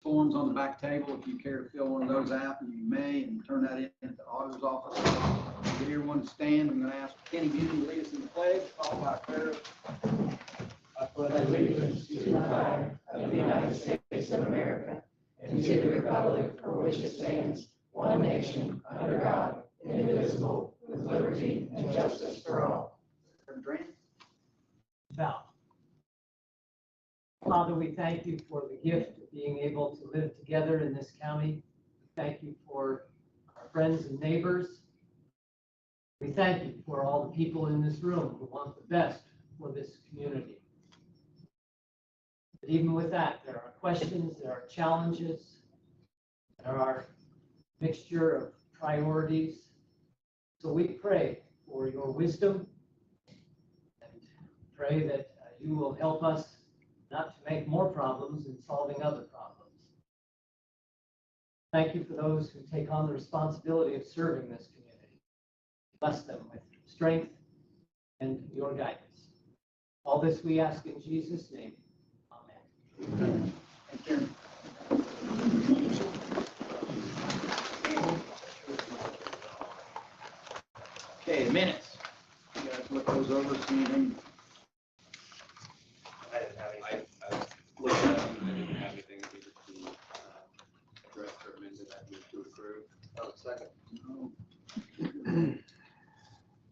forms on the back table. If you care to fill one of those out, you may, and turn that in at the auditor's office. Get everyone to stand. I'm going to ask Kenny Beauty to lead us in the pledge, followed by prayer. I pledge allegiance to the flag of the United States of America and to the republic for which it stands, one nation, under God, indivisible, with liberty and justice for all. Vow. Father, we thank you for the gift of being able to live together in this county. We thank you for our friends and neighbors. We thank you for all the people in this room who want the best for this community. But even with that, there are questions, there are challenges, there are a mixture of priorities. So we pray for your wisdom and pray that you will help us not to make more problems in solving other problems. Thank you for those who take on the responsibility of serving this community. Bless them with strength and your guidance. All this we ask in Jesus' name. Amen. Thank you. Okay, the minutes. You guys look those over, see anything? I didn't have anything. I looked at them and I didn't have anything that needed to be addressed or amended. I moved to approve. Oh, second. No.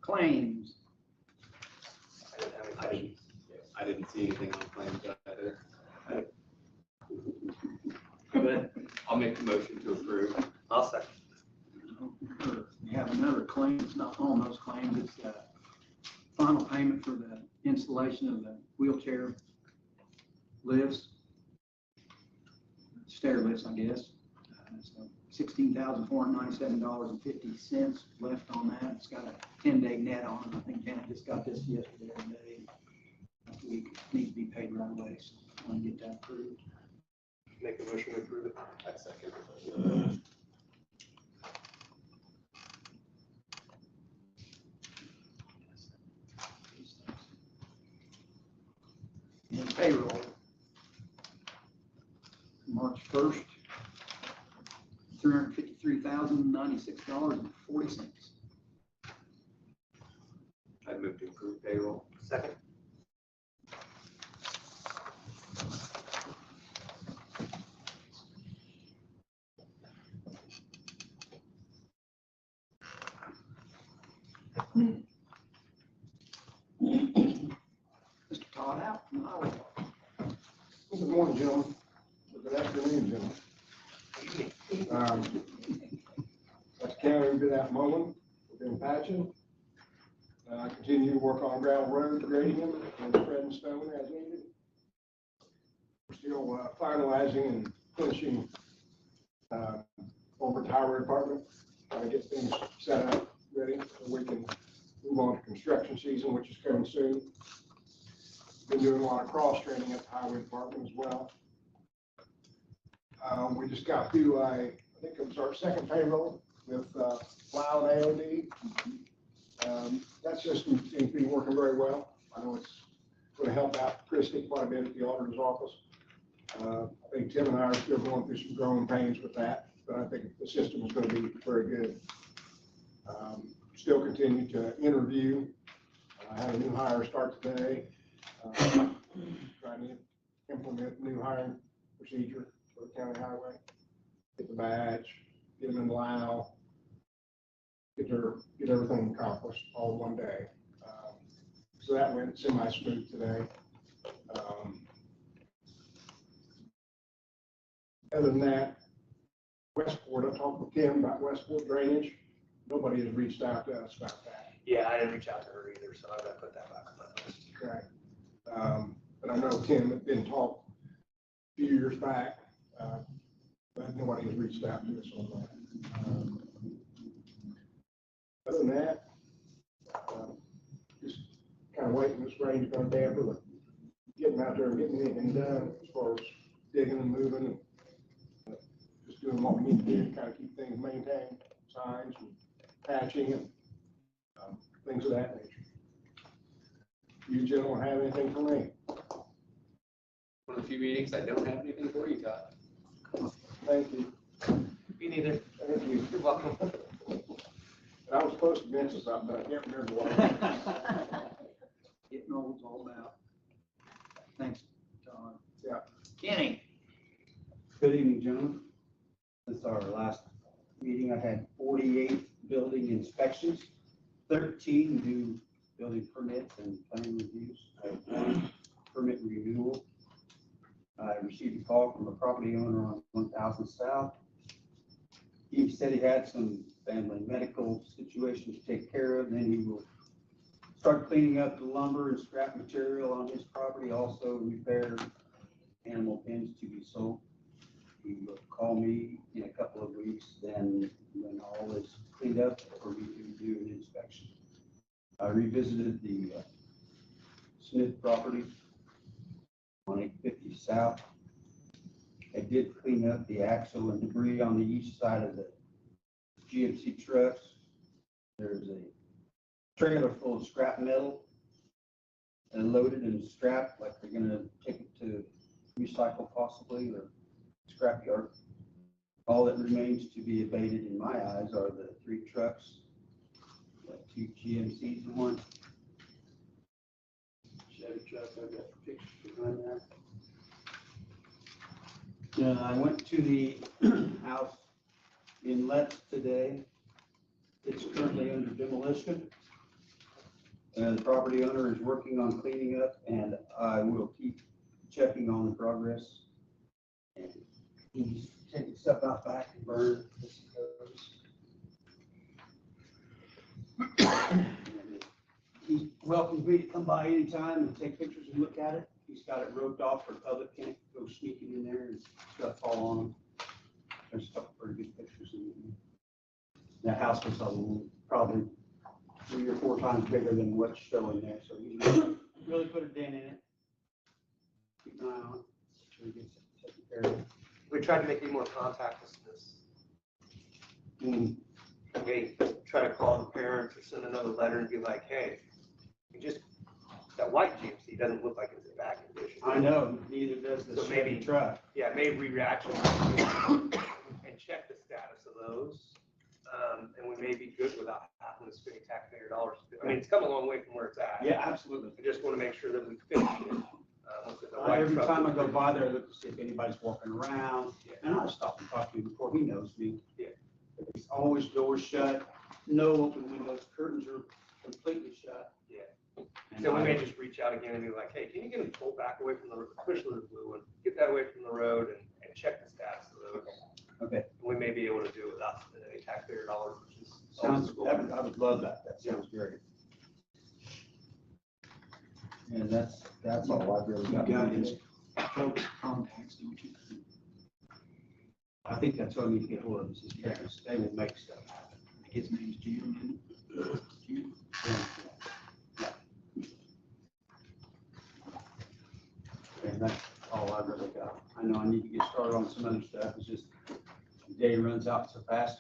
Claims. I didn't have anything. I didn't see anything on claims either. But I'll make the motion to approve. I'll second. We have another claim. It's not on those claims. It's the final payment for the installation of the wheelchair lifts, stair lifts, I guess. So $16,497.50 left on that. It's got a 10-day net on it. I think Janet just got this yesterday or today. Last week. It needs to be paid right away, so I want to get that approved. Make the motion to approve it. I second. And payroll. March 1st, $353,096.40. I'd move to approve payroll. Second. Mr. Todd out from Iowa. Good morning, gentlemen. Good afternoon, gentlemen. That's the county, we've been out mowing, we've been patching. Continue to work on gravel roads, grading them, and spreading stone as needed. We're still finalizing and finishing over at the highway department, trying to get things set up, ready, so we can move on to construction season, which is coming soon. Been doing a lot of cross training at the highway department as well. We just got through, I think it was our second payroll with Plow and AOD. That system seems to be working very well. I know it's going to help out Christie quite a bit at the auditor's office. I think Tim and I are still going through some growing pains with that, but I think the system is going to be very good. Still continue to interview. I had a new hire start today. Trying to implement new hiring procedure for the county highway. Get the badge, get them in Lao, get everything accomplished all in one day. So that went semi-smooth today. Other than that, Westport, I talked with Kim about Westport drainage. Nobody has reached out to us about that. Yeah, I didn't reach out to her either, so I've got to put that back on my list. Okay. But I know Tim had been talked a few years back, but nobody has reached out to us on that. Other than that, just kind of waiting this rain's going to damper, but getting out there and getting anything done as far as digging and moving and just doing what we need to do to kind of keep things maintained, signs and patching and things of that nature. You gentlemen have anything for me? One of the few meetings I don't have anything for you, Todd. Thank you. Me neither. Thank you. You're welcome. And I was supposed to mention something, but I can't remember what. Getting old's all about. Thanks, Todd. Yeah. Kenny? Good evening, gentlemen. Since our last meeting, I had 48 building inspections, 13 new building permits and plan reviews. I had 1 permit renewal. I received a call from a property owner on 1000 South. He said he had some family medical situation to take care of, and then he will start cleaning up the lumber and scrap material on his property, also repair animal pens to be sold. He will call me in a couple of weeks, then when all is cleaned up, for me to do an inspection. I revisited the Smith property on 850 South. I did clean up the axle and debris on the east side of the GMC trucks. There's a trailer full of scrap metal and loaded and scrapped, like they're gonna take it to recycle possibly, or scrapyard. All that remains to be abated in my eyes are the 3 trucks, 2 GMCs and 1 Chevy truck. I've got pictures behind that. I went to the house in Letts today. It's currently under demolition. The property owner is working on cleaning up, and I will keep checking on the progress. And he's taking stuff out back and burn as he goes. He welcomes me to come by anytime and take pictures and look at it. He's got it roped off for public, can't go sneaking in there and stuff fall on him. There's a couple pretty good pictures in there. That house was probably 3 or 4 times bigger than what's showing there, so he really put a dent in it. Keep an eye on it, make sure he gets it taken care of. We tried to make you more contactless. Mm. Okay, try to call the parents or send another letter and be like, hey, you just, that white GMC doesn't look like it's in bad condition. I know, neither does the So Chevy maybe- truck. Yeah, maybe reaction and check the status of those. And we may be good without having to spend taxpayer dollars. I mean, it's come a long way from where it's at. Yeah, absolutely. I just want to make sure that we finish it. With the white Every truck. time I go by there, I look to see if anybody's walking around, and I stop and talk to him before he knows me. Yeah. It's always doors shut, no open windows, curtains are completely shut. Yeah. And So we I- may just reach out again and be like, hey, can you get them pulled back away from the, especially the blue one, get that away from the road and check the status of those. Okay. We may be able to do it without spending any taxpayer dollars, which is. Sounds, I would love that, that sounds great. And that's all I've really You got. got his folks' contacts, don't you? I think that's what I need to get hold of, is his parents, they will make stuff happen. I think his name's Jim, isn't it? Jim? And that's all I've really got. I know I need to get started on some other stuff, it's just, the day runs out so fast.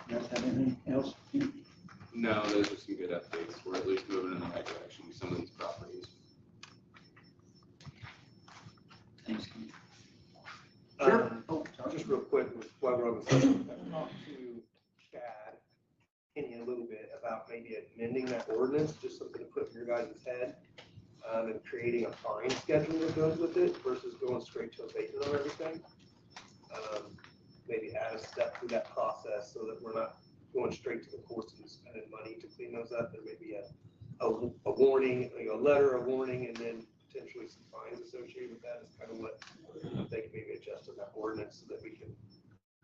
You guys have anything else? No, those are some good updates. We're at least moving in the right direction with some of these properties. Thanks, Kenny. Oh, just real quick, while we're on the subject, I talked to Chad, Kenny a little bit about maybe amending that ordinance, just something to put in your guys' head, and creating a fine schedule that goes with it versus going straight to abatement on everything. Maybe add a step through that process so that we're not going straight to the courts and spending money to clean those up. There may be a warning, a letter, a warning, and then potentially some fines associated with that is kind of what I'm thinking, maybe adjust in that ordinance so that we can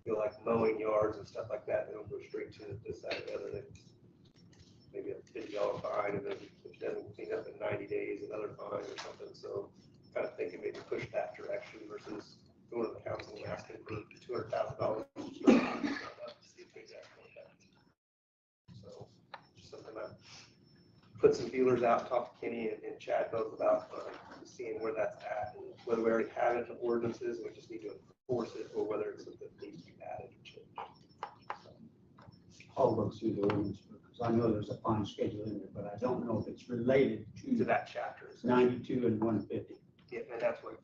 feel like mowing yards and stuff like that. They don't go straight to this side or the other. Maybe a $50 fine, and then if it doesn't clean up in 90 days, another fine or something. So kind of thinking maybe push that direction versus going to the council and asking for $200,000. See if they actually have it. So just something I put some feelers out, talk to Kenny and Chad both about seeing where that's at and whether we already have it in the ordinances and we just need to enforce it, or whether it's something that needs to be added or changed. I'll look through the ordinance, because I know there's a fine schedule in there, but I don't know if it's related To to that chapter. 92 and 150. Yeah, and that's what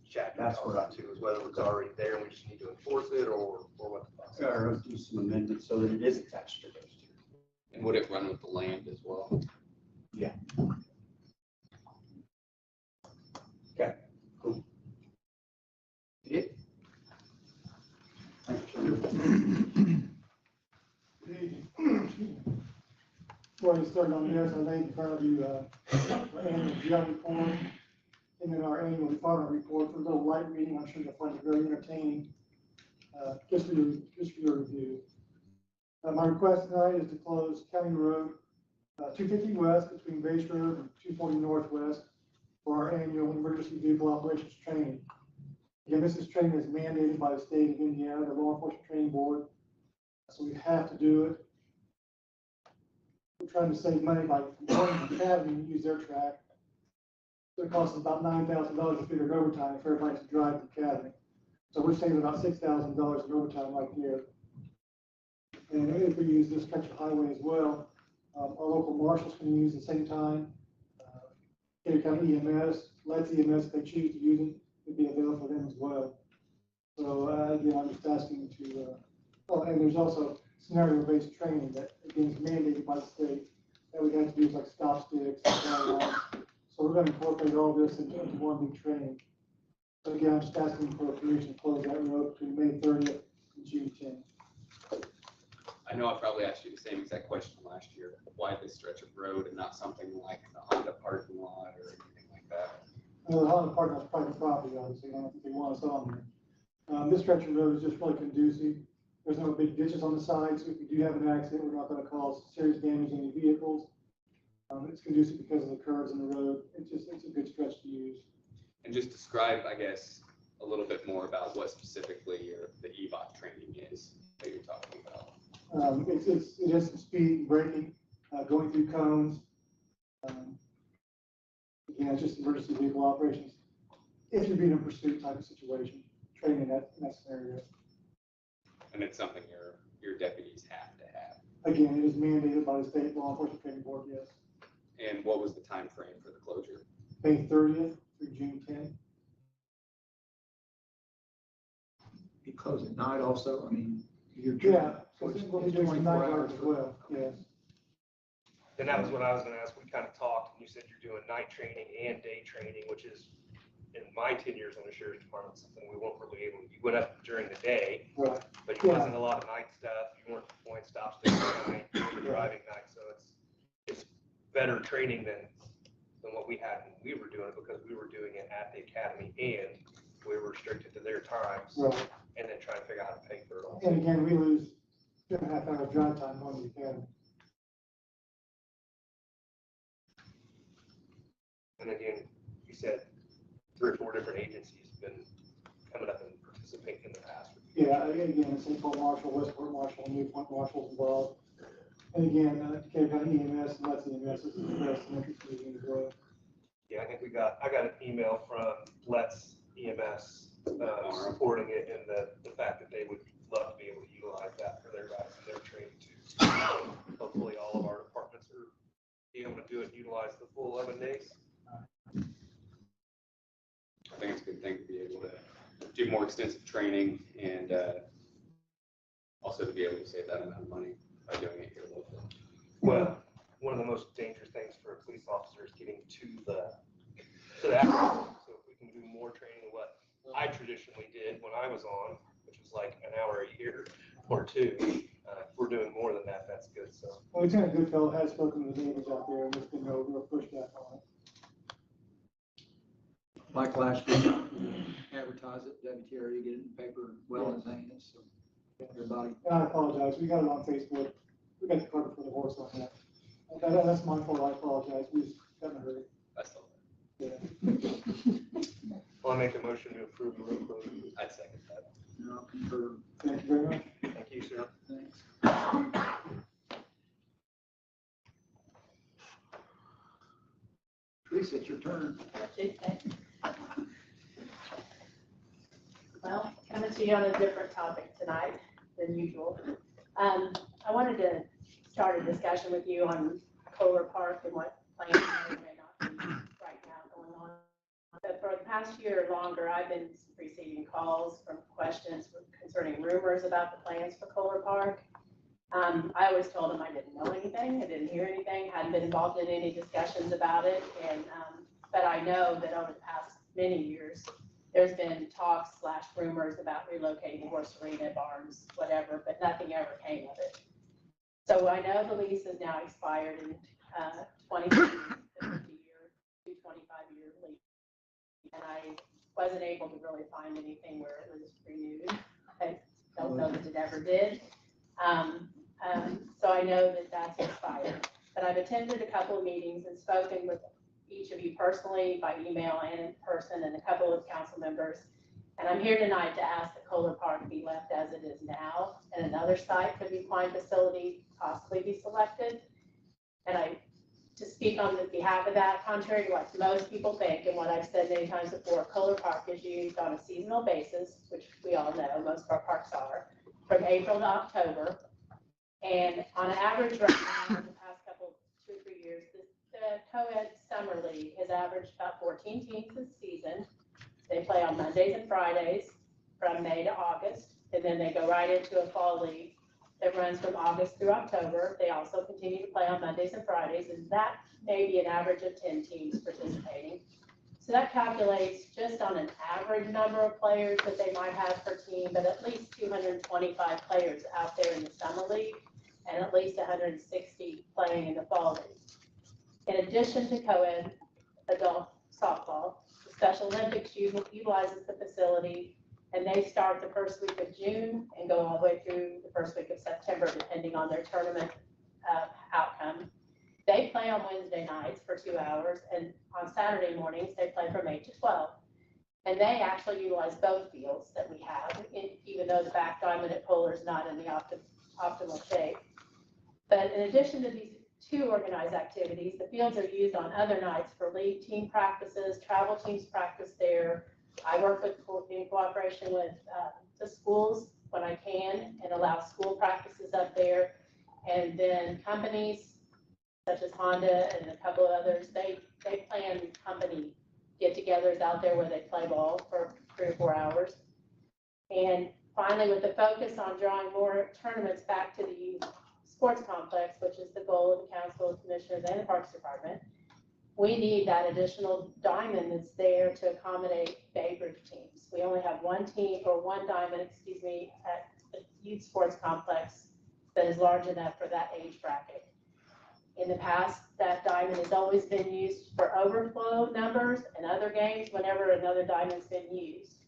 Jack That's talked what about too, is whether it's already there and we just need to enforce it or what the process is. Or do some amendments so that it is attached to those two. And would it run with the land as well? Yeah. Okay, cool. Yeah. Thanks, Senator. Before you start on this, I laid in front of you, our annual GL report, and then our annual department report for a little light reading. I'm sure you'll find it very entertaining, just for your review. My request tonight is to close County Road 250 West between Base Road and 240 Northwest for our annual emergency vehicle operations training. Again, this is training that's mandated by the state of Indiana, the Law Enforcement Training Board, so we have to do it. We're trying to save money by going to the academy and use their track. So it costs us about $9,000 to figure overtime if everybody's to drive to the academy. So we're saving about $6,000 in overtime right here. And if we use this stretch of highway as well, our local marshals can use at the same time. Decatur County EMS, Let's EMS, if they choose to use it, would be available for them as well. So again, I'm just asking to, oh, and there's also scenario-based training that again is mandated by the state that we have to do like stop sticks. So we're going to incorporate all this into one big training. So again, I'm just asking for permission to close that road between May 30th and June 10th. I know I probably asked you the same exact question last year. Why this stretch of road and not something like the Honda parking lot or anything like that? The Honda parking lot's private property, obviously. I don't think they want us on there. This stretch of road is just really conducive. There's no big ditches on the side, so if we do have an accident, we're not going to cause serious damage to any vehicles. It's conducive because of the curves in the road. It's a good stretch to use. And just describe, I guess, a little bit more about what specifically the EVOT training is that you're talking about. It is some speed, braking, going through cones. Again, it's just emergency vehicle operations. If you're being in a pursuit type of situation, training in that scenario. And it's something your deputies have to have. Again, it is mandated by the state law enforcement training board, yes. And what was the time frame for the closure? May 30th through June 10th. Be closed at night also, I mean, you're. Yeah, so it's we'll be doing some 24 night guards hours as for- well, yes. And that was what I was gonna ask. We kind of talked, and you said you're doing night training and day training, which is, in my 10 years on the sheriff's department, something we weren't really able to. You went up during the day, Right. but you Yeah. wasn't a lot of night stuff. You weren't deploying stop sticks at night, you were driving night, so it's better training than what we had when we were doing it, because we were doing it at the academy and we were restricted to their times, Right. and then trying to figure out how to pay for it all. And again, we lose 2.5 hours drive time going to the academy. And again, you said 3 or 4 different agencies have been coming up and participating in the past. Yeah, again, St. Paul Marshall, Westport Marshall, Newport Marshall's involved. And again, Decatur County EMS and Let's EMS is expressed an interest in it as well. Yeah, I think I got an email from Let's EMS supporting it, and the fact that they would love to be able to utilize that for their guys and their training too. Hopefully all of our departments are be able to do it, utilize the full 11 days. I think it's a good thing to be able to do more extensive training and also to be able to save that amount of money by doing it here locally. Well, one of the most dangerous things for a police officer is getting to the accident. So if we can do more training than what I traditionally did when I was on, which was like an hour a year or 2, if we're doing more than that, that's good. So Well, Lieutenant Goodfellow has spoken to the neighbors out there, and there's been no real pushback on it. Like last week, advertise it, WTRE, get it in the paper well in advance, so everybody. And I apologize, we got it on Facebook, we got the cart before the horse on that. That's my fault, I apologize, we just got in a hurry. That's all. Yeah. well, I make a motion to approve the road closure. I'd second that. And I'll concur. Thank you very much. Thank you, sir. Thanks. Teresa, it's your turn. Well, coming to you on a different topic tonight than usual. I wanted to start a discussion with you on Kohler Park and what plans may or may not be right now going on But for the past year or longer, I've been receiving calls from questions concerning rumors about the plans for Kohler Park. I always told them I didn't know anything, I didn't hear anything, hadn't been involved in any discussions about it, and, but I know that over the past many years, there's been talks / rumors about relocating the horse arena, barns, whatever, but nothing ever came of it. So I know the lease is now expired in 2020, 25-year lease. And I wasn't able to really find anything where it was renewed. I don't know that it ever did. So I know that that's expired. But I've attended a couple of meetings and spoken with each of you personally by email and in person, and a couple of council members. And I'm here tonight to ask that Kohler Park be left as it is now, and another site for the equine facility possibly be selected. And to speak on the behalf of that, contrary to what most people think and what I've said many times before, Kohler Park is used on a seasonal basis, which we all know most of our parks are, from April to October. And on average, right now, in the past couple, 2 or 3 years, the co-ed summer league has averaged about 14 teams this season. They play on Mondays and Fridays from May to August, and then they go right into a fall league that runs from August through October. They also continue to play on Mondays and Fridays, and that may be an average of 10 teams participating. So that calculates just on an average number of players that they might have per team, but at least 225 players out there in the summer league, and at least 160 playing in the fall league. In addition to co-ed adult softball, the Special Olympics utilizes the facility, and they start the first week of June and go all the way through the first week of September, depending on their tournament outcome. They play on Wednesday nights for 2 hours, and on Saturday mornings, they play from 8 to 12. And they actually utilize both fields that we have, even though the back diamond at Kohler is not in the optimal shape. But in addition to these 2 organized activities, the fields are used on other nights for league team practices, travel teams practice there. I work in cooperation with the schools when I can and allow school practices up there. And then companies such as Honda and a couple of others, they plan company get-togethers out there where they play ball for 3 or 4 hours. And finally, with the focus on drawing more tournaments back to the youth sports complex, which is the goal of the council of commissioners and the Parks Department, we need that additional diamond that's there to accommodate Bay Bridge teams. We only have one diamond, at the youth sports complex that is large enough for that age bracket. In the past, that diamond has always been used for overflow numbers and other games whenever another diamond's been used.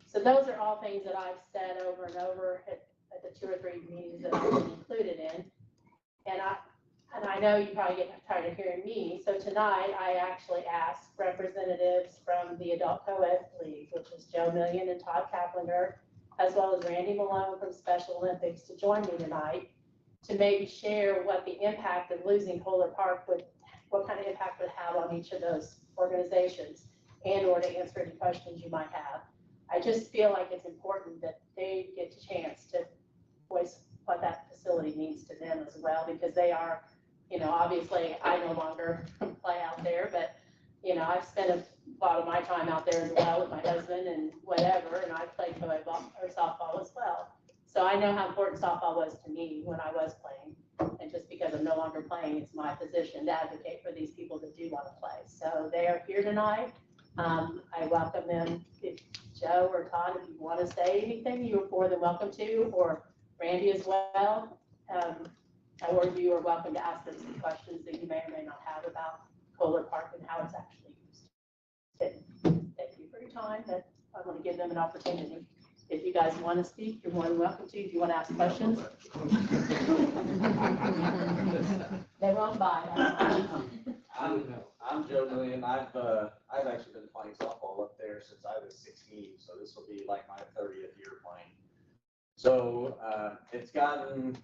So those are all things that I've said over and over at the 2 or 3 meetings that I've been included in. And I know you probably get tired of hearing me, so tonight I actually asked representatives from the Adult Co-ed League, which is Joe Million and Todd Kaplinger, as well as Randy Malone from Special Olympics, to join me tonight to maybe share what the impact of losing Kohler Park what kind of impact would have on each of those organizations, and or to answer any questions you might have. I just feel like it's important that they get a chance to voice what that facility means to them as well, because they are, obviously I no longer play out there, but, I've spent a lot of my time out there as well with my husband and whatever, and I played softball as well. So I know how important softball was to me when I was playing, and just because I'm no longer playing, it's my position to advocate for these people that do want to play. So they are here tonight. I welcome them. If Joe or Todd, if you want to say anything, you are more than welcome to, or Randy as well. Or you are welcome to ask them some questions that you may or may not have about Kohler Park and how it's actually used. Thank you for your time. I want to give them an opportunity. If you guys want to speak, you're more than welcome to. If you want to ask questions, they won't buy. I'm Joe Million. I've actually been playing softball up there since I was 16, so this will be like my 30th year playing. So it's gotten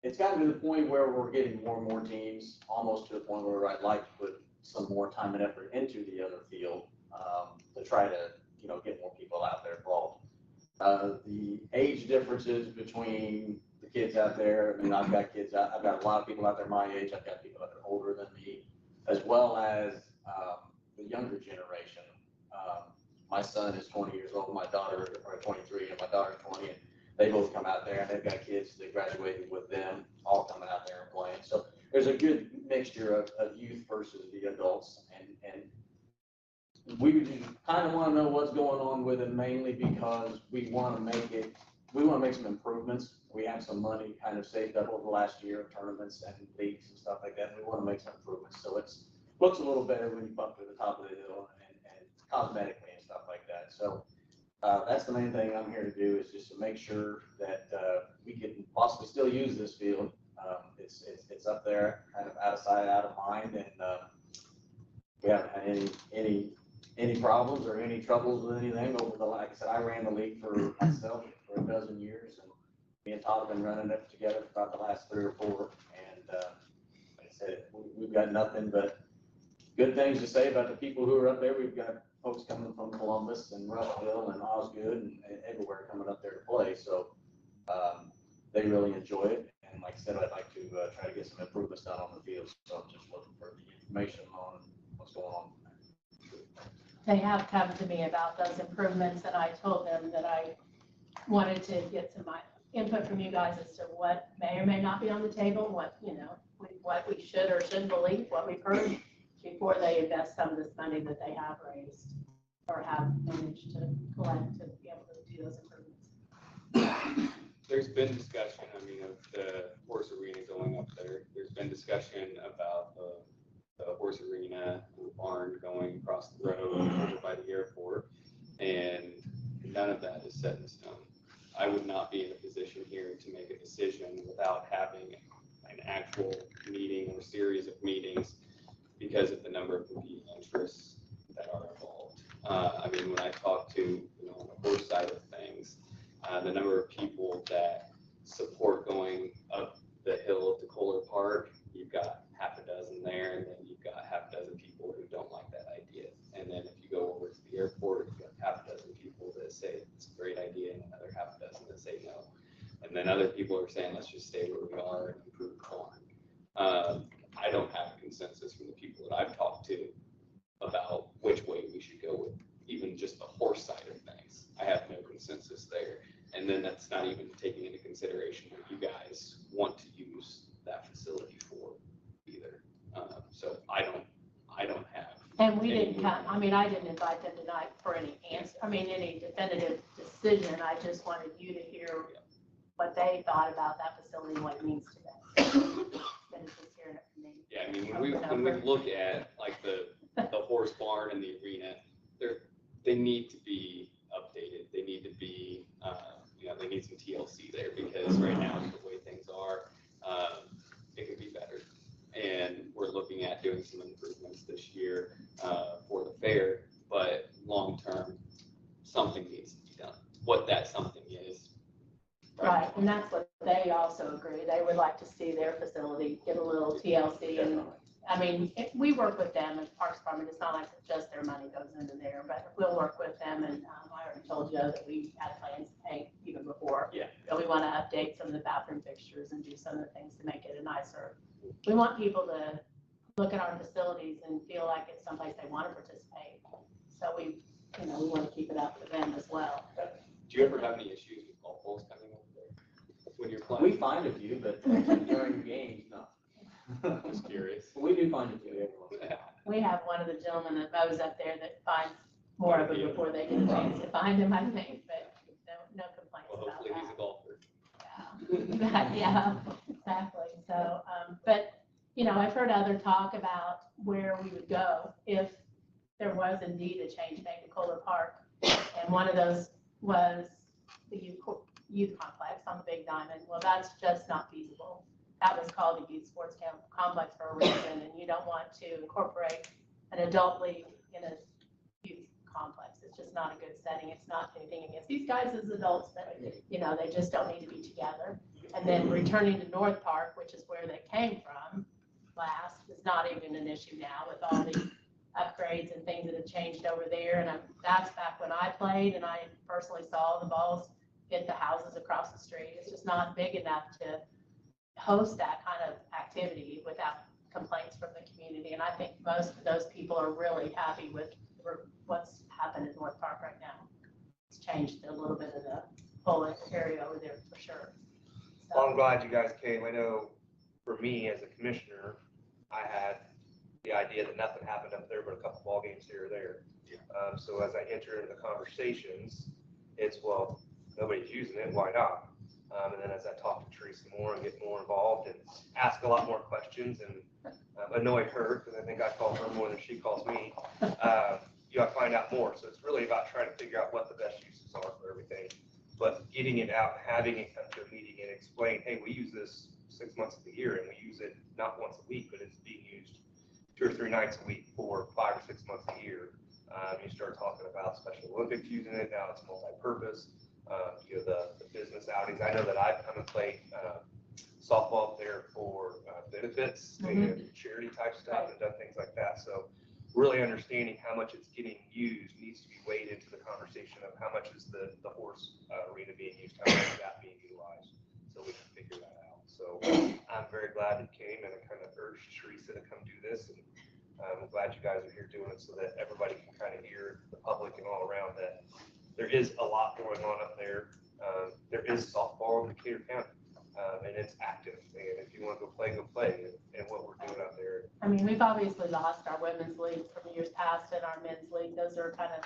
to the point where we're getting more and more teams, almost to the point where I'd like to put some more time and effort into the other field to try to get more people out there involved. The age differences between the kids out there, I've got a lot of people out there my age, I've got people that are older than me, as well as the younger generation. my son is 20 years old, my daughter, or 23, and my daughter's 20, and they both come out there, and they've got kids that graduated with them, all coming out there and playing. So there's a good mixture of youth versus the adults, and we kind of want to know what's going on with it, mainly because we want to make some improvements. We have some money kind of saved up over the last year of tournaments and leagues and stuff like that. We want to make some improvements, so it's looks a little better when you bump to the top of the hill and cosmetically and stuff like that. So that's the main thing I'm here to do, is just to make sure that we can possibly still use this field. It's up there, kind of out of sight, out of mind, and we haven't had any problems or any troubles with anything over the, like I said, I ran the league for myself for a dozen years, and me and Todd have been running it together for about the last 3 or 4, and like I said, we've got nothing but good things to say about the people who are up there. We've got folks coming from Columbus and Rushville and Osgood and everywhere coming up there to play, so they really enjoy it. And like I said, I'd like to try to get some improvements done on the field, so I'm just looking for the information on what's going on. They have come to me about those improvements, and I told them that I wanted to get some input from you guys as to what may or may not be on the table, what we should or shouldn't believe, what we've heard, before they invest some of this money that they have raised or have managed to collect to be able to do those improvements. There's been discussion, I mean, of the horse arena going up there. There's been discussion about the horse arena barn going across the road over by the airport, and none of that is set in stone. I would not be in a position here to make a decision without having an actual meeting or series of meetings because of the number of competing interests that are involved. I mean, when I talk to, on the horse side of things, the number of people that support going up the hill to Kohler Park, you've got half a dozen there, and then you've got half a dozen people who don't like that idea. And then if you go over to the airport, you've got half a dozen people that say it's a great idea, and another half a dozen that say no. And then other people are saying, let's just stay where we are and improve the barn. I don't have a consensus from the people that I've talked to about which way we should go with even just the horse side of things. I have no consensus there. And then that's not even taking into consideration what you guys want to use that facility for either. So I don't have. And we didn't come, I mean, I didn't invite them tonight for any answer, any definitive decision. I just wanted you to hear what they thought about that facility and what it means to them. Yeah, I mean, when we look at like the horse barn and the arena, they need to be updated. They need to be, they need some TLC there, because right now, the way things are, it could be better. And we're looking at doing some improvements this year for the fair, but long-term, something needs to be done. What that something is. Right, and that's what they also agree. They would like to see their facility get a little TLC. And I mean, we work with them as Parks Department. It's not like just their money goes into there, but we'll work with them. And I already told Joe that we had plans to paint even before. Yeah. But we want to update some of the bathroom fixtures and do some of the things to make it a nicer. We want people to look at our facilities and feel like it's someplace they want to participate. So we want to keep it up for them as well. Do you ever have any issues with golf balls coming over there when you're playing? We find a few, but during games, no. Just curious. We do find a few every once in a while. We have one of the gentlemen that mows up there that finds more of them before they get a chance to find them, I think, but no complaints Well, about hopefully he's a that. golfer. Yeah, exactly. So, but, I've heard other talk about where we would go if there was indeed a change made to Kohler Park. And one of those was the youth complex on the Big Diamond. Well, that's just not feasible. That was called a youth sports complex for a reason, and you don't want to incorporate an adult league in a youth complex. It's just not a good setting. It's not anything against these guys as adults, but they just don't need to be together. And then returning to North Park, which is where they came from last, is not even an issue now with all the upgrades and things that have changed over there. And that's back when I played, and I personally saw the balls hit the houses across the street. It's just not big enough to host that kind of activity without complaints from the community. And I think most of those people are really happy with what's happened in North Park right now. It's changed a little bit of the whole area over there for sure. Well, I'm glad you guys came. I know for me as a commissioner, I had the idea that nothing happened up there but a couple ball games here or there. So as I enter into the conversations, it's, well, nobody's using it, why not? And then as I talk to Teresa more and get more involved and ask a lot more questions and annoy her, because I think I call her more than she calls me, you got to find out more. So it's really about trying to figure out what the best uses are for everything. But getting it out, having it come to a meeting and explain, hey, we use this 6 months of the year and we use it not once a week, but it's being used 2 or 3 nights a week for 5 or 6 months a year. You start talking about Special Olympics using it, now it's multi-purpose. You know, the business outings. I know that I've come and played softball there for benefits and charity type stuff and done things like that. So really understanding how much it's getting used needs to be weighed into the conversation of how much is the horse arena being used, how much is that being utilized, so we can figure that out. So I'm very glad it came, and I kind of urged Teresa to come do this, and I'm glad you guys are here doing it so that everybody can kind of hear, the public and all around, that there is a lot going on up there. There is softball in Decatur County, and it's active, and if you want to go play, and what we're doing out there. I mean, we've obviously lost our women's league from years past and our men's league. Those are kind of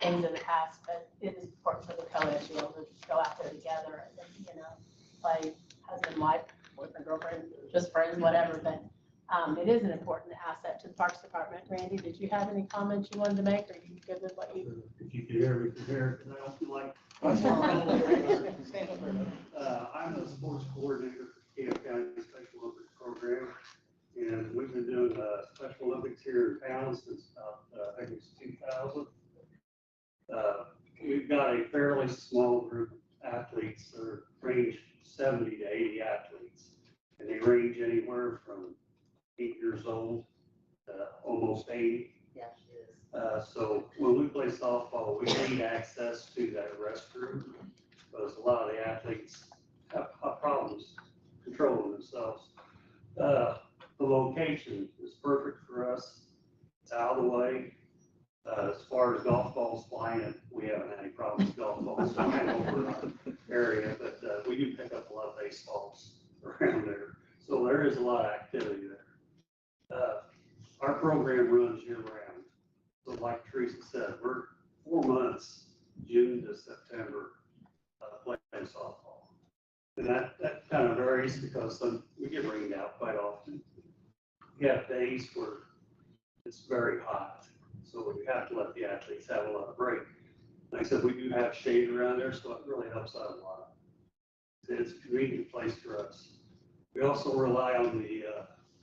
things of the past, but it is important for the co-ed to be able to go out there together and, you know, play husband, wife, boyfriend, girlfriend, just friends, whatever. But it is an important asset to the Parks Department. Randy, did you have any comments you wanted to make, or you good with what you? If you could hear me, because I don't feel like. I'm the sports coordinator for Decatur County Special Olympics program, and we've been doing Special Olympics here in town since about, I think it's 2000. We've got a fairly small group of athletes that range 70 to 80 athletes, and they range anywhere from 8 years old to almost 80. Yeah, she is. So when we play softball, we need access to that restroom, because a lot of the athletes have problems controlling themselves. The location is perfect for us. It's out of the way. As far as golf balls flying, we haven't had any problems with golf balls flying over our area, but we do pick up a lot of baseballs around there. So there is a lot of activity there. Our program runs year round. So like Teresa said, we're 4 months, June to September, playing softball. And that kind of varies because we get rained out quite often. We have days where it's very hot, so we have to let the athletes have a lot of break. Like I said, we do have shade around there, so it really helps out a lot. It's a convenient place for us. We also rely on the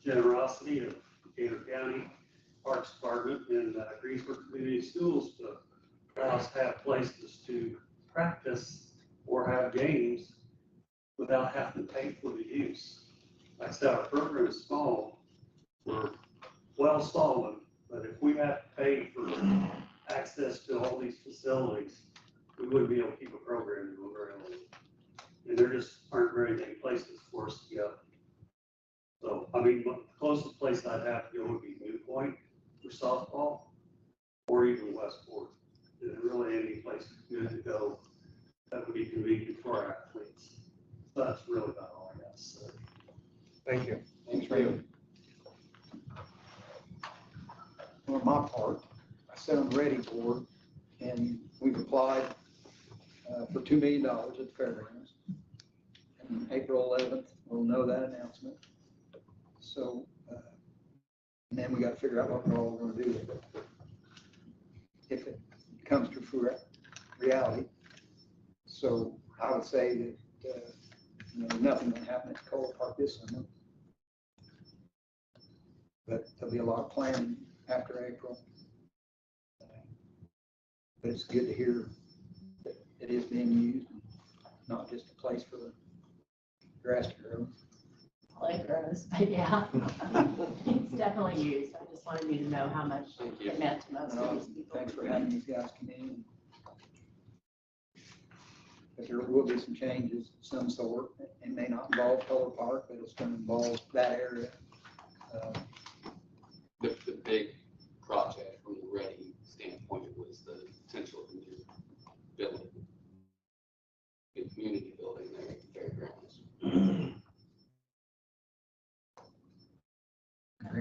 generosity of Decatur County Parks Department and Greensburg Community Schools to allow us to have places to practice or have games without having to pay for the use. Like I said, our program is small. We're well solid, but if we have to pay for access to all these facilities, we wouldn't be able to keep a program going very long. And there just aren't very many places for us to go. So, I mean, the closest place I'd have to go would be New Point for softball, or even Westport. There's really any place good to go that would be convenient for our athletes. So that's really about all I got to say. Thank you. Thanks, Randy. On my part, I sit on the Ready Board, and we've applied for $2 million at the fairgrounds. And April 11th, we'll know that announcement. So, and then we got to figure out what we're all going to do with it. If it comes to reality. So I would say that, nothing will happen at Kohler Park this summer. But there'll be a lot of planning after April. But it's good to hear that it is being used, not just a place for the grass to grow. Play grows, but yeah, it's definitely used. I just wanted you to know how much it meant to most of these people. Thanks for having these guys come in. But there will be some changes of some sort. It may not involve Kohler Park, but it's going to involve that area. The big project from the Ready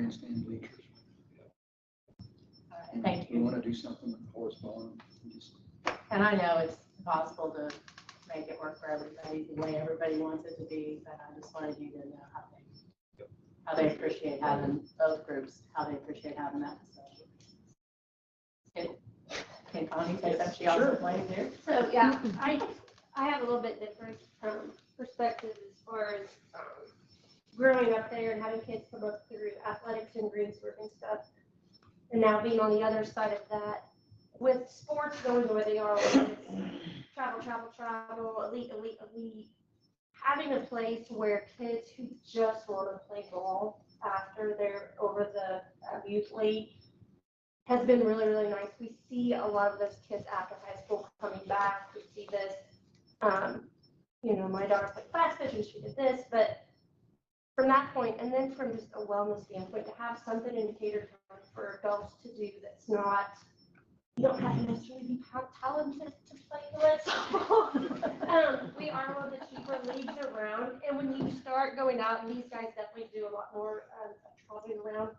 grandstand bleachers. And Thank We you. want to do something with the horse barn. Just And I know it's impossible to make it work for everybody the way everybody wants it to be, but I just wanted you to know how they appreciate having both groups, how they appreciate having that facility. Can Connie say something? She also plays here. So, yeah, I have a little bit different perspective as far as growing up there and having kids come up through athletics and Greensburg and stuff. And now being on the other side of that, with sports going the way they are, whether it's travel, elite, having a place where kids who just want to play ball after they're over the youth league has been really, really nice. We see a lot of those kids after high school coming back. We see this, my daughter played fast pitch and she did this, but from that point, and then from just a wellness standpoint, to have something in Decatur County for adults to do that's not, you don't have to necessarily be talented to play the softball. We are one of the cheaper leagues around, and when you start going out, and these guys definitely do a lot more traveling around,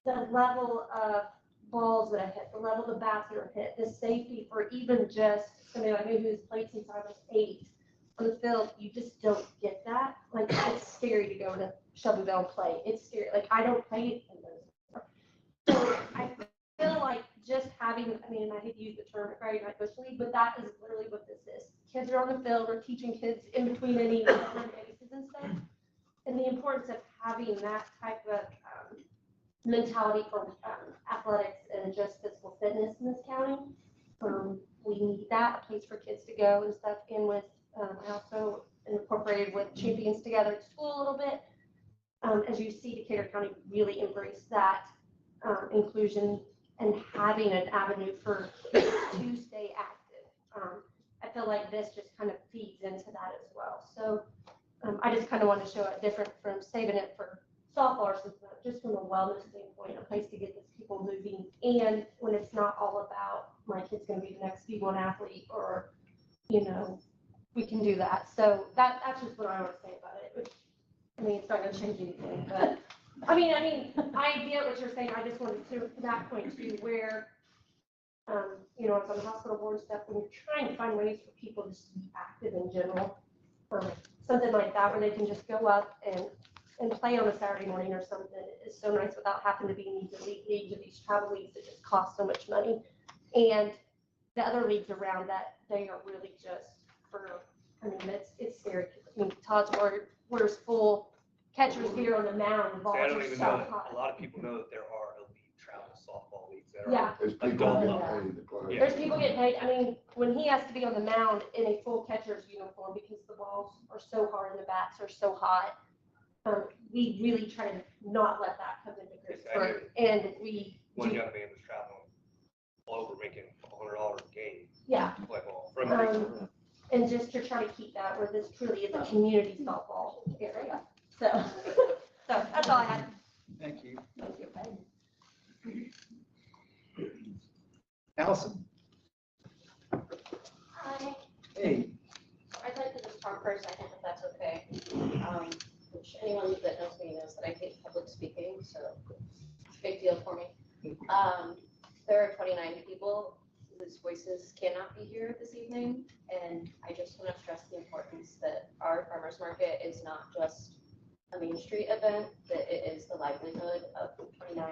the level of balls that I hit, the level of bats that are hit, the safety for even just somebody like me who's played since I was 8 on the field, you just don't get that. Like, it's scary to go to Shelbyville and play. It's scary. Like, I don't play in those. So I feel like just having, I hate to use the term Friday Night Bush League, but that is literally what this is. Kids are on the field, we're teaching kids in between any bases and stuff. And the importance of having that type of mentality for athletics and just physical fitness in this county. We need that, a place for kids to go and stuff. And with, I also incorporated with Champions Together at school a little bit. As you see, Decatur County really embraced that inclusion and having an avenue for kids to stay active. I feel like this just kind of feeds into that as well. So I just kind of wanted to show it different from saving it for softball or something, just from a wellness standpoint, a place to get these people moving. And when it's not all about my kid's going to be the next D1 athlete or, we can do that. So that's just what I want to say about it. Which, it's not going to change anything, but I get what you're saying. I just wanted to that point too, where, it's on the hospital board stuff, when you're trying to find ways for people just to be active in general, something like that, where they can just go up and play on a Saturday morning or something is so nice without having to be in these elite leagues or these travel leagues that just cost so much money. And the other leagues around that, they are really just for, it's scary. Todd's wears full catcher's gear on the mound. The balls See, I don't are even so know, hot. a lot of people know that there are elite travel softball leagues that are. Yeah. There's people Adult getting level. paid to play. Yeah. There's people getting paid. When he has to be on the mound in a full catcher's uniform because the balls are so hard and the bats are so hot, we really try to not let that come into Greensburg. And we One do, young man was traveling all over making $100 a game yeah. to play ball from Greensburg. And just to try to keep that where this truly is a community softball area. So that's all I had. Thank you. Thank you. Allison? Hi, Hey. I'd like to just talk for a second, if that's okay. Which anyone that knows me knows that I hate public speaking, so it's a big deal for me. There are 29 people whose voices cannot be here this evening, and I just want to stress the importance that our farmers market is not just a Main Street event, that it is the livelihood of 29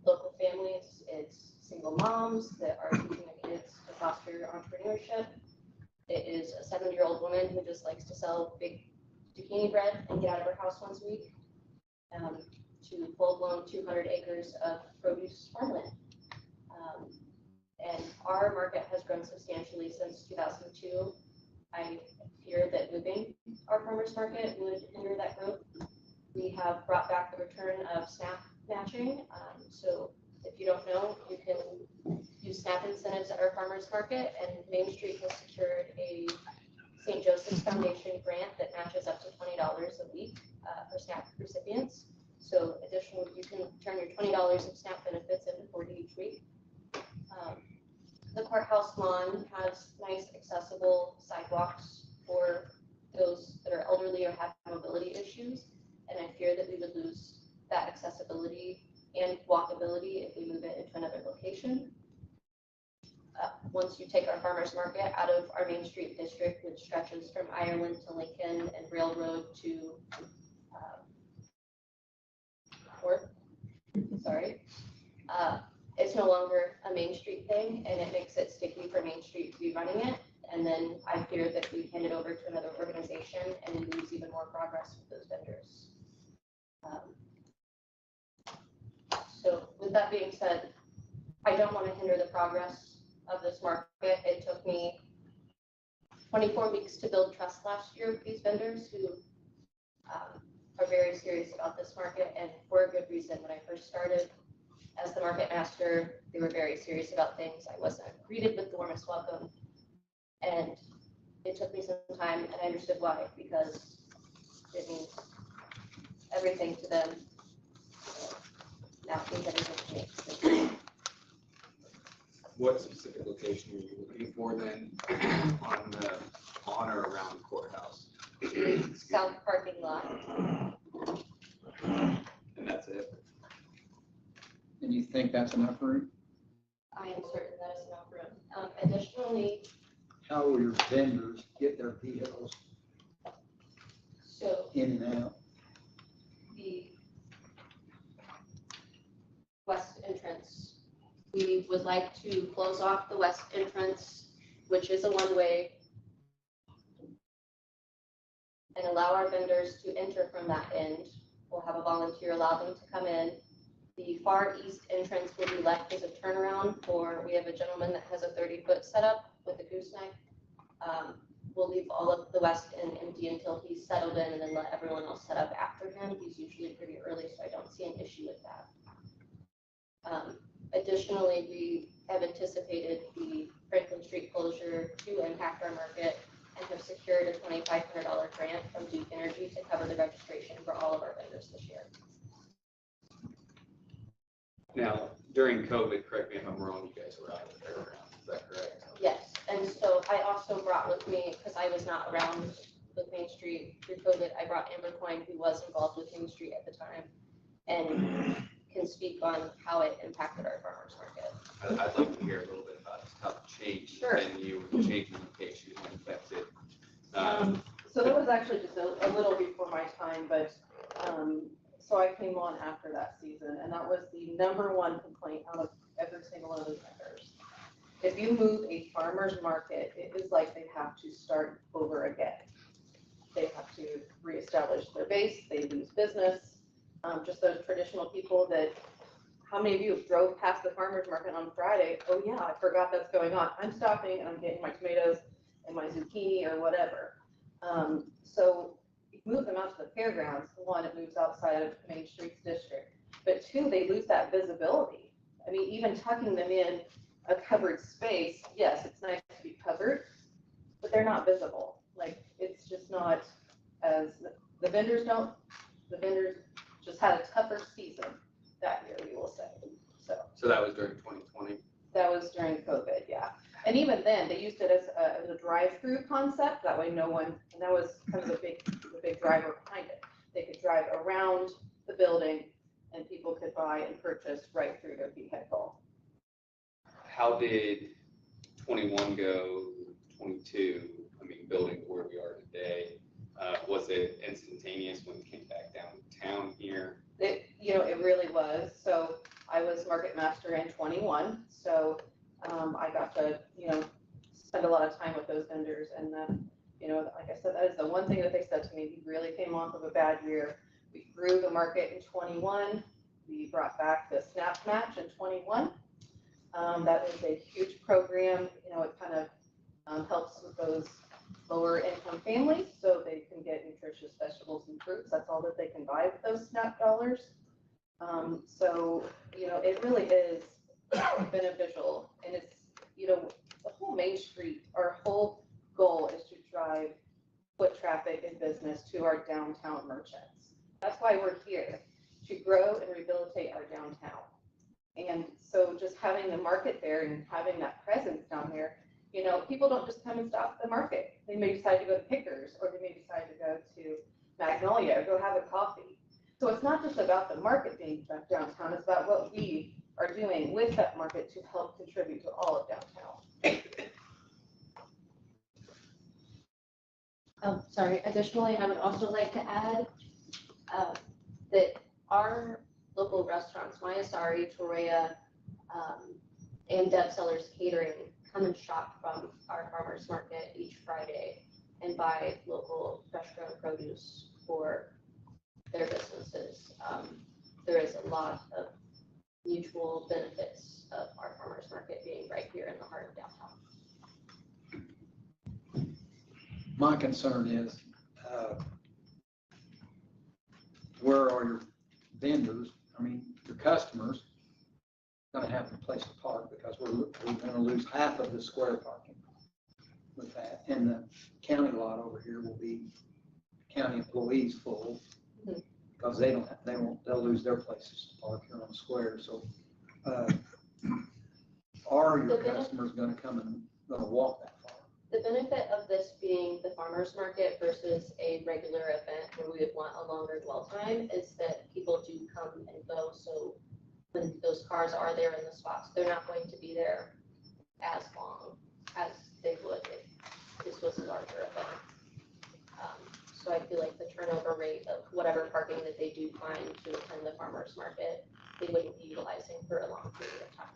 local families. It's single moms that are teaching their kids to foster entrepreneurship. It is a 70-year-old woman who just likes to sell big zucchini bread and get out of her house once a week, to full-blown 200 acres of produce farmland. And our market has grown substantially since 2002. I fear that moving our farmers market would hinder that growth. We have brought back the return of SNAP matching. So if you don't know, you can use SNAP incentives at our farmers market, and Main Street has secured a St. Joseph's Foundation grant that matches up to $20 a week for SNAP recipients. So additionally, you can turn your $20 of SNAP benefits into 40 each week. The courthouse lawn has nice accessible sidewalks for those that are elderly or have mobility issues. And I fear that we would lose once you take our farmer's market out of our Main Street district, which stretches from Ireland to Lincoln and Railroad to Fourth, sorry, it's no longer a Main Street thing, and it makes it sticky for Main Street to be running it. And then I fear that we hand it over to another organization and lose even more progress with those vendors. So with that being said, I don't want to hinder the progress of this market. It took me 24 weeks to build trust last year with these vendors who are very serious about this market, and for a good reason. When I first started as the market master, they were very serious about things. I wasn't greeted with the warmest welcome, and it took me some time, and I understood why, because it means everything to them. Now it means everything to me. What specific location are you looking for then on or around the courthouse? South parking lot. And that's it? And you think that's enough room? I am certain that is enough room. Additionally, How will your vendors get their vehicles so in and out? the west entrance, we would like to close off the west entrance, which is a one-way, and allow our vendors to enter from that end. We'll have a volunteer allow them to come in. The far east entrance will be left as a turnaround for, we have a gentleman that has a 30-foot setup with a gooseneck. We'll leave all of the west end empty until he's settled in, and then let everyone else set up after him. He's usually pretty early, so I don't see an issue with that. Additionally, we have anticipated the Franklin Street closure to impact our market and have secured a $2,500 grant from Duke Energy to cover the registration for all of our vendors this year. Now, during COVID, correct me if I'm wrong, you guys were out of the fairgrounds, is that correct? Yes, and so I also brought with me, because I was not around with Main Street through COVID, I brought Amber Coyne, who was involved with Main Street at the time, and can speak on how it impacted our farmers market. I'd like to hear a little bit about how the change Sure. and you changing location and affected. So that was actually just a little before my time, but, so I came on after that season, and that was the #1 complaint out of every single one of those vendors. If you move a farmer's market, it is like they have to start over again. They have to reestablish their base, they lose business. Just those traditional people that, how many of you drove past the farmer's market on Friday? Oh yeah, I forgot that's going on. I'm stopping and I'm getting my tomatoes and my zucchini or whatever. So you move them out to the fairgrounds. One, it moves outside of Main Street's district, but two, they lose that visibility. I mean, even tucking them in a covered space, yes, it's nice to be covered, but they're not visible. Like, it's just not as, the vendors just had a tougher season that year, we will say. So that was during 2020? That was during COVID, yeah. And even then, they used it as a drive-through concept. That way no one, and that was kind of the big driver behind it. They could drive around the building and people could buy and purchase right through their vehicle. How did 21 go, 22, I mean, building where we are today? Was it instantaneous when it came back downtown here? It really was. So I was market master in 21. So I got to, spend a lot of time with those vendors. And then, like I said, that is the one thing that they said to me. We really came off of a bad year. We grew the market in 21. We brought back the SNAP match in 21. That is a huge program. It kind of helps with those lower income families so they can get nutritious vegetables and fruits. That's all that they can buy with those SNAP dollars. So, it really is beneficial. And it's, the whole Main Street, our whole goal is to drive foot traffic and business to our downtown merchants. That's why we're here, to grow and rehabilitate our downtown. And so just having the market there and having that presence down there, people don't just come and stop at the market. They may decide to go to Pickers, or they may decide to go to Magnolia, or go have a coffee. So it's not just about the market being downtown, it's about what we are doing with that market to help contribute to all of downtown. Sorry, additionally, I would also like to add that our local restaurants, Maya Sari, Toria, and Deb Sellers Catering come and shop from our farmers market each Friday and buy local fresh grown produce for their businesses. There is a lot of mutual benefits of our farmers market being right here in the heart of downtown. My concern is, where are your vendors, I mean, your customers gonna have a place to park, because we're gonna lose half of the square parking with that, and the county lot over here will be county employees full, because they'll lose their places to park here on the square, so, are your customers gonna come and, gonna walk that far? The benefit of this being the farmer's market versus a regular event where we would want a longer dwell time is that people do come and go. So when those cars are there in the spots, they're not going to be there as long as they would if this was a larger event. So I feel like the turnover rate of whatever parking that they do find to attend the farmer's market, they wouldn't be utilizing for a long period of time.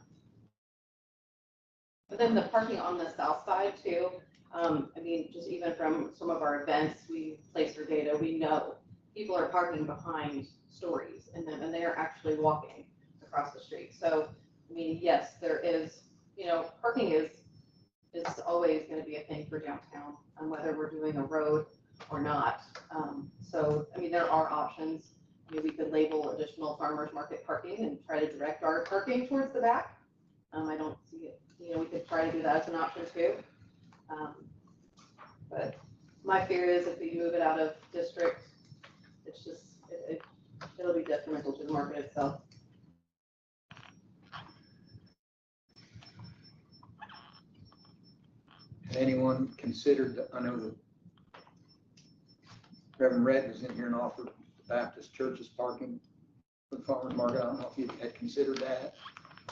But then the parking on the south side too, I mean, just even from some of our events, we place our data, we know people are parking behind stories and they are actually walking across the street. So, I mean, yes, there is, parking is always gonna be a thing for downtown, whether we're doing a road or not. So, I mean, there are options. I mean, we could label additional farmers market parking and try to direct our parking towards the back. I don't see it. We could try to do that as an option too. But my fear is if we move it out of district, it's just, it'll be detrimental to the market itself. Had anyone considered, I know that Reverend Red was in here and offered the Baptist church's parking for the farmers market. I don't know if you had considered that,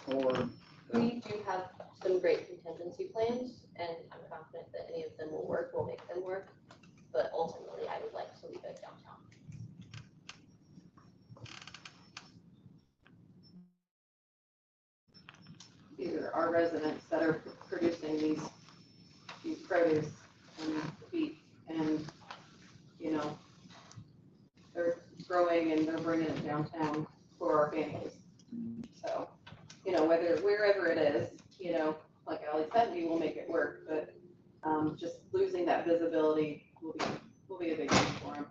or. We do have some great contingency plans, and I'm confident that any of them will work, we'll make them work, but ultimately I would like to leave it downtown. These are our residents that are producing these produce and beef, and, they're growing and they're bringing it downtown for our families. So, wherever it is, like Ali said, we will make it work, but just losing that visibility will be a big thing for them.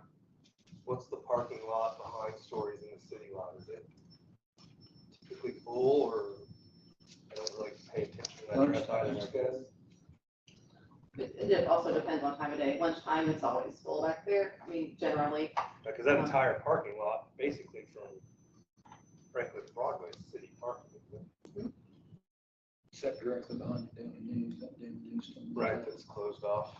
What's the parking lot behind Stories in the city lot? Is it typically full, or I don't really pay attention to that rest items? It also depends on time of day. Lunchtime, it's always full back there. I mean, generally. Because that entire parking lot, basically from Franklin to Broadway, is city parking. Except directly behind the Daily News, that Daily News. Right, that's closed off.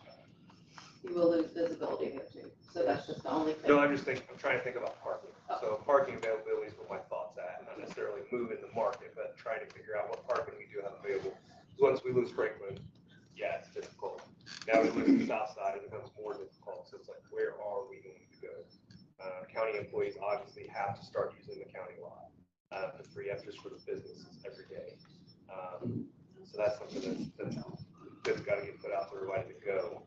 You will lose visibility there too. So that's just the only thing. No, I'm trying to think about parking. So parking availability is what my thoughts at, not necessarily moving the market, but trying to figure out what parking we do have available. Once we lose Franklin, yeah, it's difficult. Now we lose the south side, it becomes more difficult. So it's like, where are we going to go? County employees obviously have to start using the county lot for free extras for the businesses every day. So that's something that's got to get put out there, ready to go.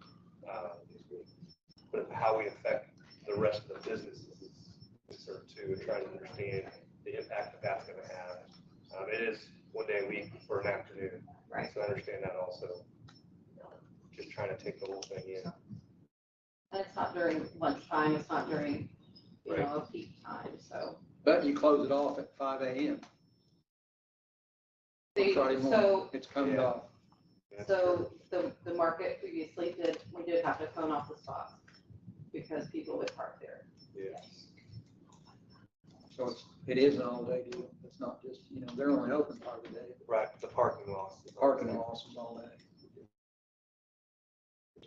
But how we affect the rest of the businesses is concerned too, and trying to understand the impact that that's going to have. It is one day a week for an afternoon, right? So I understand that also. Just trying to take the whole thing in. And it's not during lunchtime. It's not during, a peak time. So. But you close it off at 5 a.m. Friday morning, it's coming off. So the market previously we did have to cone off the spots because people would park there. Yes. So it is an all-day deal. It's not just, they're only open part of the day. Right, the parking loss. The parking loss is all day.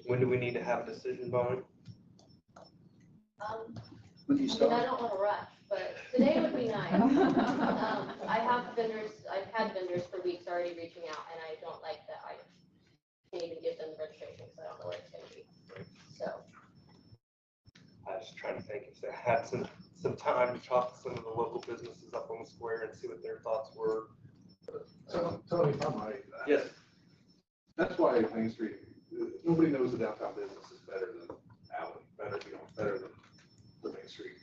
When do we need to have a decision, Bonnie? When you start. I don't want to rush, but today would be nice. I've had vendors for weeks already reaching out, and I don't like that I can't even give them the registration because I don't know where it's going to be. So just trying to think if they had some time to talk to some of the local businesses up on the square and see what their thoughts were. So, Tony, if I might. Yes. That's why Main Street, nobody knows the downtown business is better than Allen, better than the Main Street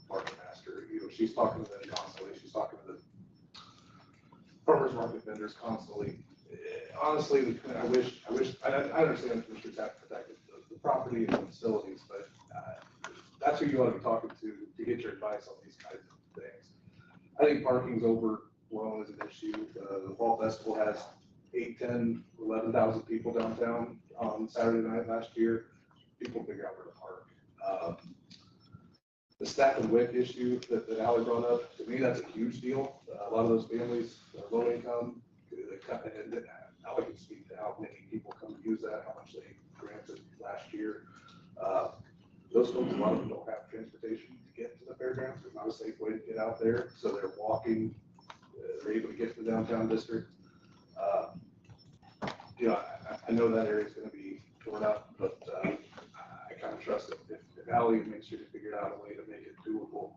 market master. She's talking to them constantly. She's talking to the farmers market vendors constantly. Honestly, I understand that Mr. Tapp protected the property and the facilities, but that's who you ought to be talking to get your advice on these kinds of things. I think parking's overblown as an issue. The Fall Festival has 8, 10, 11,000 people downtown on Saturday night last year. People figure out where to park. The stack and wick issue that Ally brought up, to me, that's a huge deal. A lot of those families are low income. And Ally can speak to how many people come use that, how much they granted last year. Those folks, a lot of them don't have transportation to get to the fairgrounds. There's not a safe way to get out there, so they're walking. They're able to get to the downtown district. I know that area is going to be torn up, but I kind of trust it. If Ally and Main Street had figured out a way to make it doable,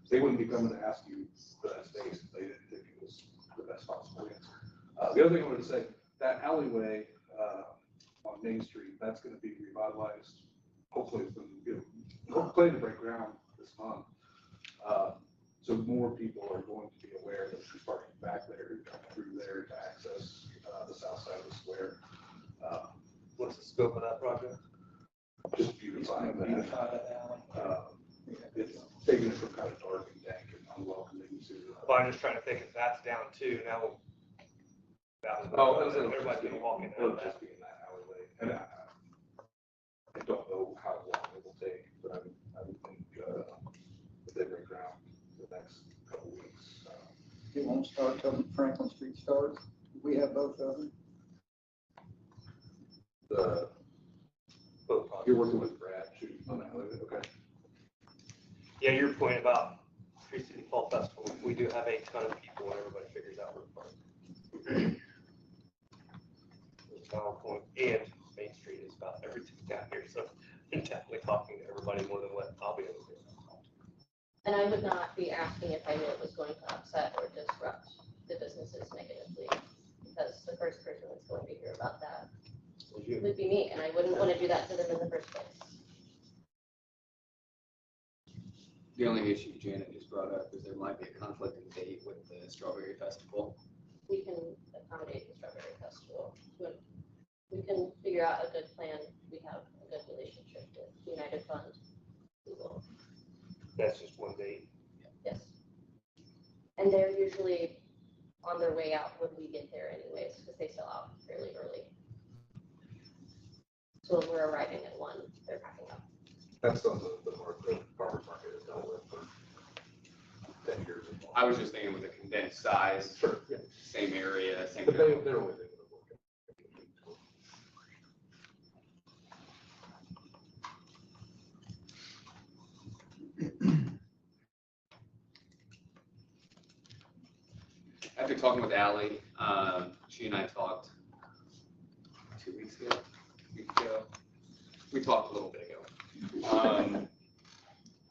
they wouldn't be coming to ask you for that space if they didn't think it was the best possible answer. The other thing I wanted to say, that alleyway on Main Street, that's going to be revitalized. Hopefully, planning to break ground this month. So more people are going to be aware that there's parking back there, coming through there to access the south side of the square. What's the scope of that project? Just beautifying that. It's taking it from kind of dark and dank and unwelcoming to. Well, I'm just trying to think if that's down too. Now, everybody's gonna walk in. It'll just be in that alleyway. And I don't know how long it will take, but I would think if they break ground the next couple weeks. It won't start till Franklin Street starts. We have both of them. You're working with Brad shooting on that alleyway, okay? Yeah, your point about Tree City Fall Festival, we do have a ton of people and everybody figures out where to park. That's my point. And Main Street is about everything down here, so I'm definitely talking to everybody more than what I'll be able to do. And I would not be asking if I knew it was going to upset or disrupt the businesses negatively, because the first person that's going to hear about that would be me, and I wouldn't want to do that to them in the first place. The only issue Janet just brought up is there might be a conflict in date with the Strawberry Festival. We can accommodate the Strawberry Festival. We can figure out a good plan. We have a good relationship with United Fund. That's just one date. Yes. And they're usually on their way out when we get there anyways, because they sell out fairly early. So when we're arriving at 1, they're packing up. That's something the farmers market has dealt with for 10 years. I was just thinking with a condensed size, Sure, yeah. same area, same. But they're always able to work it. After talking with Ally, she and I talked 2 weeks ago, We talked a little bit ago.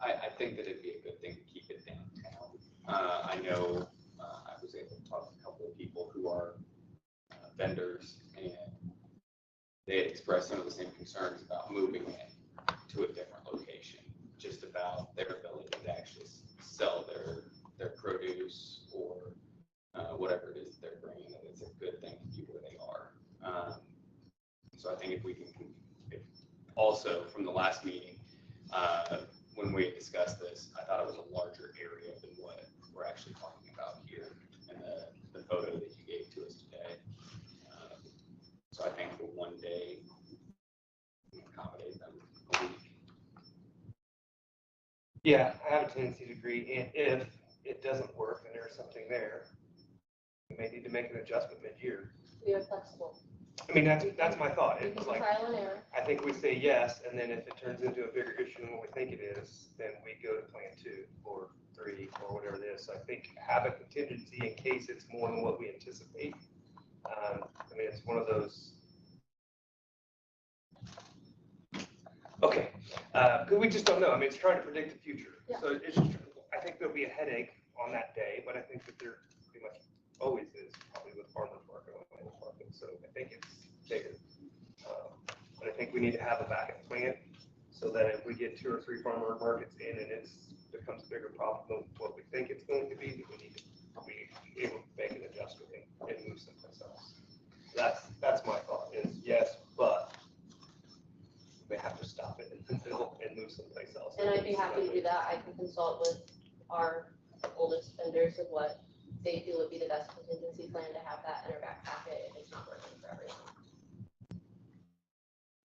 I think that it'd be a good thing to keep it downtown. I know I was able to talk to a couple of people who are vendors, and they had expressed some of the same concerns about moving it to a different location, just about their ability to actually sell their produce or whatever it is that they're bringing, and it's a good thing to keep where they are. So I think if we can, also from the last meeting, when we had discussed this, I thought it was a larger area than what we're actually talking about here in the photo that you gave to us today. So I think for one day, we can accommodate them a week. Yeah, I have a tendency to agree. And if it doesn't work and there's something there, we may need to make an adjustment mid-year. We are flexible. I mean, that's my thought. We can It's do like, trial and error. I think we say yes, and then if it turns into a bigger issue than what we think it is, then we go to plan 2 or 3 or whatever it is. So I think have a contingency in case it's more than what we anticipate. I mean, it's one of those. Okay, because we just don't know. I mean, it's trying to predict the future. Yeah. So it's just, I think there'll be a headache on that day, but I think that there pretty much always is, probably with farmer's market or farmer's market. So I think it's bigger. But I think we need to have a backup plan so that if we get 2 or 3 farmer markets in and it becomes a bigger problem than what we think it's going to be, we need to be able to make an adjustment and move someplace else. That's my thought is yes, but we have to stop it and move someplace else. And I'd be happy to do that. I can consult with our oldest vendors of what they feel would be the best contingency plan to have that in our back pocket if it's not working for everyone.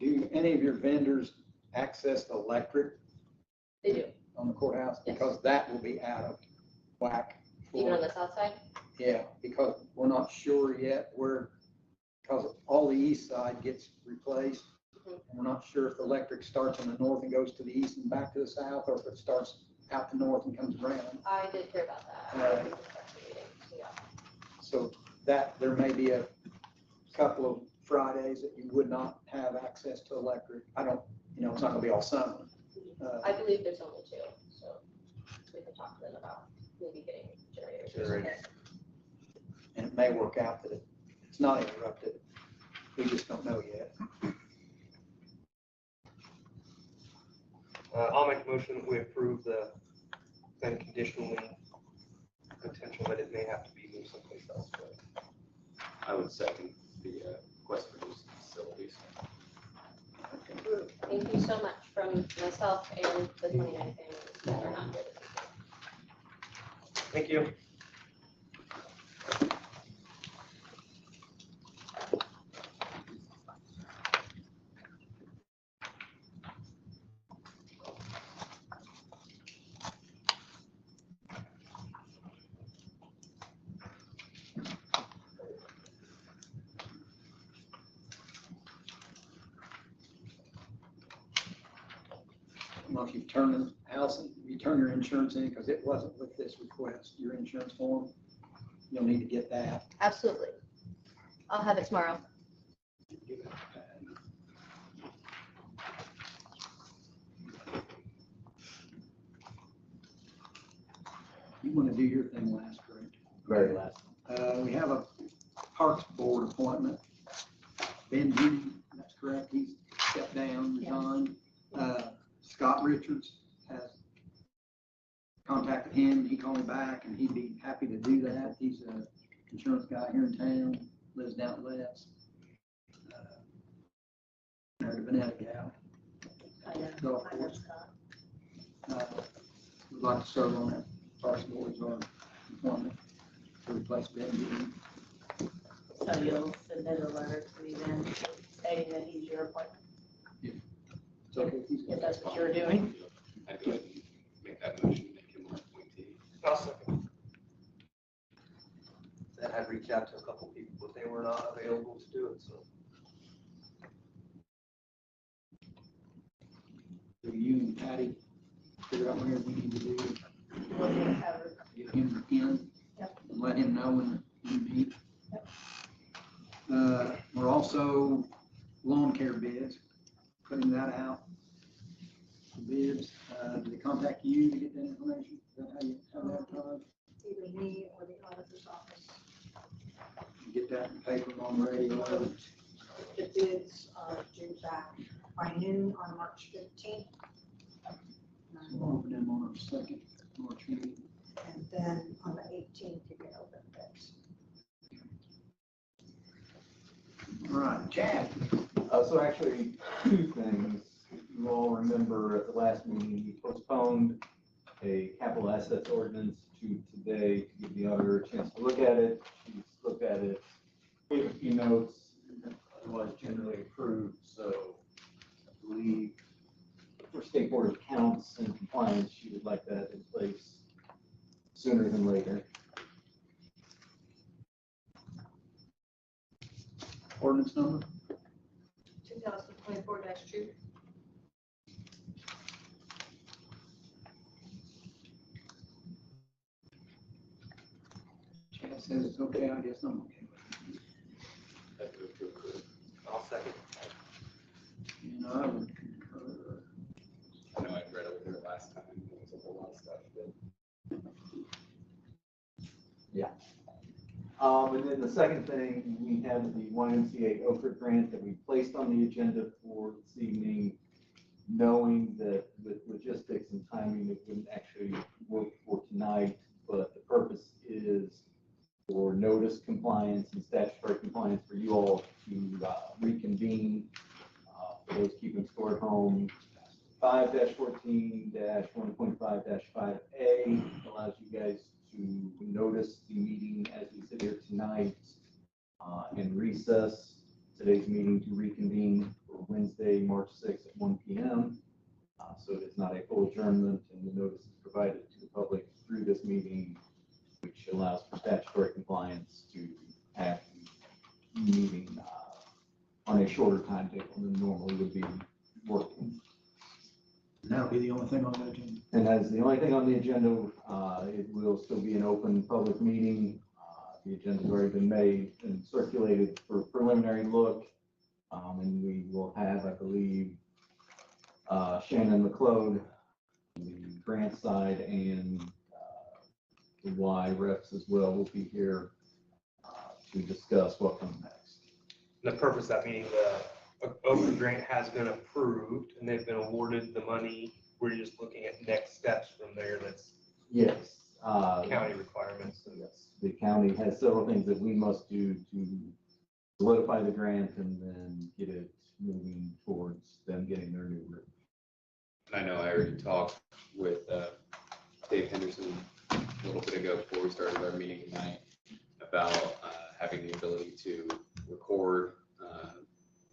Do any of your vendors access the electric They do, on the courthouse? Yes. Because that will be out of whack. even on the south side. Yeah, because we're not sure yet because all the east side gets replaced. Mhm. And we're not sure if the electric starts in the north and goes to the east and back to the south, or if it starts out the north and comes around. I did hear about that. Right. Yeah. So that, there may be a couple of Fridays that you would not have access to electric. I don't, it's not gonna be all summer. I believe there's only 2, so we can talk to them about maybe getting generators or something. And it may work out that it's not interrupted. We just don't know yet. I'll make a motion that we approve the unconditionally potential that it may have to be moved someplace else. But I would second the request for those facilities. Thank you so much from myself and the 29 families that are not here this evening. thank you. I don't know if you turn, Allison, you turn your insurance in, because it wasn't with this request, your insurance form. You'll need to get that. Absolutely. I'll have it tomorrow. You want to do your thing last, correct? Very last. We have a Parks Board appointment. Ben Judy, that's correct, he's stepped down, resigned. Scott Richards has contacted him, he called me back, and he'd be happy to do that. He's an insurance guy here in town, lives down west. Married a Vanetta gal. Golf course. Would like to serve on that Parks Board as our appointment to replace Ben Judy. So you'll submit a letter to me then stating that he's your appointment, It's okay if he's. if that's what you're doing. I'd go ahead and make that motion, make him our appointee. I'll second. Then I'd reach out to a couple people, but they were not available to do it, so. So you and Patty figure out whatever we need to do, We'll get covered. get him in, Yep. and let him know when we meet. Yep. We're also lawn care bids, putting that out for bids. Do they contact you to get that information? Is that how you have that advertised? Either me or the auditor's office. You get that in the paper, on the radio? The bids are due back by noon on March 15th. So we'll open them on our second March meeting. And then on the 18th, you can open bids. All right, Chad. So actually, 2 things. You all remember at the last meeting, we postponed a capital assets ordinance to today to give the auditor a chance to look at it. She's looked at it, gave a few notes, otherwise generally approved. So I believe for State Board of Accounts and compliance, she would like that in place sooner than later. Ordinance number? 2024-2. Chad says it's okay, I guess I'm okay with it. I'd move to approve. I'll second. And I would concur. And then the second thing, we have the YMCA Oakland grant that we placed on the agenda for this evening, knowing that with logistics and timing, it wouldn't actually work for tonight, but the purpose is for notice compliance and statutory compliance for you all to reconvene. For those keeping score at home, 5-14-1.5-5A allows you guys to notice the meeting as we sit here tonight and recess today's meeting to reconvene for Wednesday, March 6th at 1 p.m. So it's not a full adjournment, and the notice is provided to the public through this meeting, which allows for statutory compliance to have the meeting on a shorter timetable than normally would be working. And that'll be the only thing on the agenda. And that is the only thing on the agenda. It will still be an open public meeting. The agenda's already been made and circulated for preliminary look. And we will have, I believe, Shannon McLeod, the grant side, and the Y reps as well will be here to discuss what comes next. The purpose of that meeting, the Oakland grant has been approved and they've been awarded the money. We're just looking at next steps from there. That's Yes. county requirements. So yes, the county has several things that we must do to solidify the grant and then get it moving towards them getting their new roof. And I know I already talked with Dave Henderson a little bit ago before we started our meeting tonight about having the ability to record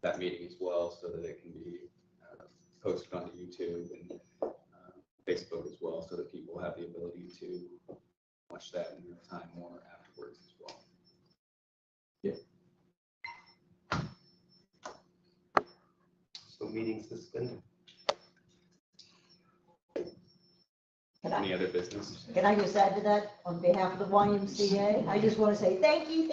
that meeting as well, so that it can be posted onto YouTube and Facebook as well, so that people have the ability to watch that in real time more afterwards as well. So meeting suspended. Any other business? Can I just add to that on behalf of the YMCA? I just want to say thank you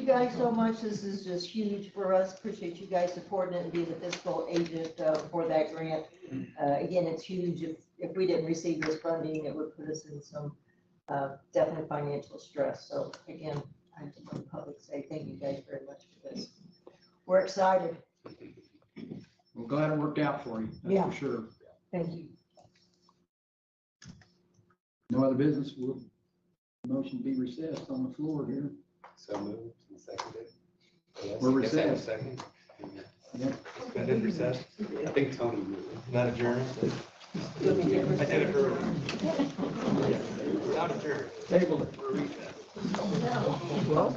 guys so much. This is just huge for us. Appreciate you guys supporting it and being the fiscal agent for that grant. Again, it's huge. If we didn't receive this funding, it would put us in some definite financial stress. So again, I just want the public to say thank you guys very much for this. We're excited. We're glad it worked out for you, Yeah. that's for sure. Thank you. No other business, will motion be recessed on the floor here. So moved and seconded. Yes, We're I guess I have a recessed. second. Yeah. Suspended, recessed, I think Tony moved. not adjourned. I did it early. Not adjourned. Table it. We're recessed. Well,